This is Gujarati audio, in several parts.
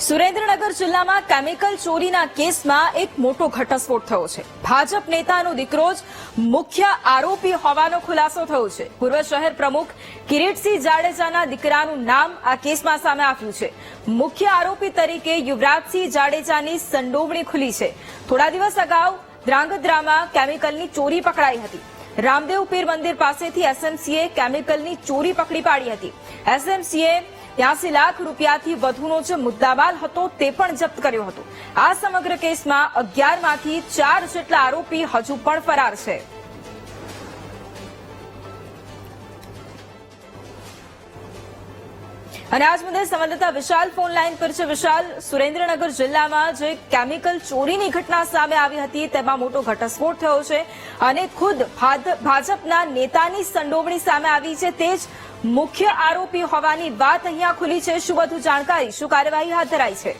સુરેન્દ્રનગર જિલ્લામાં કેમિકલ ચોરીના કેસમાં એક મોટો ઘટસ્ફોટ થયો છે। ભાજપ નેતાનો દીકરો જ મુખ્ય આરોપી હોવાનો ખુલાસો થયો છે। પૂર્વ શહેર પ્રમુખ કિરીટસિંહ જાડેજાના દીકરાનું નામ આ કેસમાં સામે આવ્યું છે। મુખ્ય આરોપી તરીકે યુવરાજસિંહ જાડેજાની સંડોવણી ખુલી છે। થોડા દિવસ અગાઉ ધ્રાંગધ્રામાં કેમિકલની ચોરી પકડાઈ હતી। રામદેવ પીર મંદિર પાસેથી એસએમસીએ કેમિકલની ચોરી પકડી પાડી હતી। એસએમસીએ 83 લાખ રૂપિયાથી વધુનો જે મુદ્દામાલ હતો તે પણ જપ્ત કર્યો હતો। આ સમગ્ર કેસમાં 11 માંથી 4 જેટલા આરોપી હજુ પણ ફરાર છે। અને આજ મુદ્દે સંવાદદાતા વિશાલ ફોન લાઈન પર છે। વિશાલ, સુરેન્દ્રનગર જિલ્લામાં જે કેમિકલ ચોરીની ઘટના સામે આવી હતી તેમાં મોટો ઘટસ્ફોટ થયો છે અને ખુદ ભાજપના નેતાની સંડોવણી સામે આવી છે। તે જ મુખ્ય આરોપી હોવાની વાત અહીંયા ખુલી છે। શું વધુ જાણકારી, શું કાર્યવાહી હાથ ધરાઈ છે?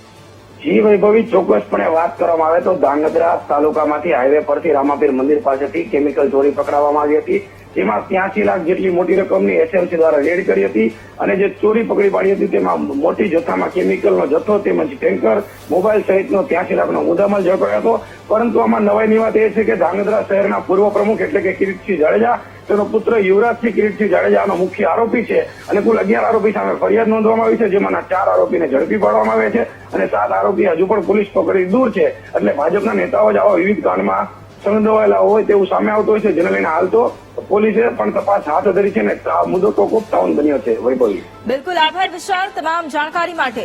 જી વૈભવી, ચોક્કસપણે વાત કરવામાં આવે તો ધ્રાંગધ્રા તાલુકામાંથી હાઈવે પરથી રામાપીર મંદિર પાસેથી કેમિકલ ચોરી પકડવામાં આવી હતી। જેમાં 83 લાખ જેટલી મોટી રકમની એસએમસી દ્વારા રેડ કરી હતી અને જે ચોરી પકડી પાડી હતી તેમાં મોટી જથ્થામાં કેમિકલનો જથ્થો તેમજ ટેન્કર, મોબાઈલ સહિતનો 83 લાખનો મુદ્દામાલ ઝડપાયો હતો। પરંતુ આમાં નવાઈની વાત એ છે કે ધ્રાંગધ્રા શહેરના પૂર્વ પ્રમુખ એટલે કે કિરીટસિંહ જાડેજા, તેનો પુત્ર યુવરાજસિંહ કિરીટસિંહ જાડેજાનો મુખ્ય આરોપી છે અને કુલ 11 આરોપી સામે ફરિયાદ નોંધવામાં આવી છે, જેમાંના 4 આરોપીને ઝડપી પાડવામાં આવે છે અને 7 આરોપી હજુ પણ પોલીસ પકડી દૂર છે। એટલે ભાજપના નેતાઓ જ આવા વિવિધ કાંડમાં સંડોવાયેલા હોય તેવું સામે આવતું હોય છે, જેને લઈને હાલ તો પોલીસે પણ તપાસ હાથ ધરી છે અને આ મુદ્દો તો ખૂબ તાઉન બન્યો છે। વૈભવી, બિલકુલ આભાર વિશાલ તમામ જાણકારી માટે।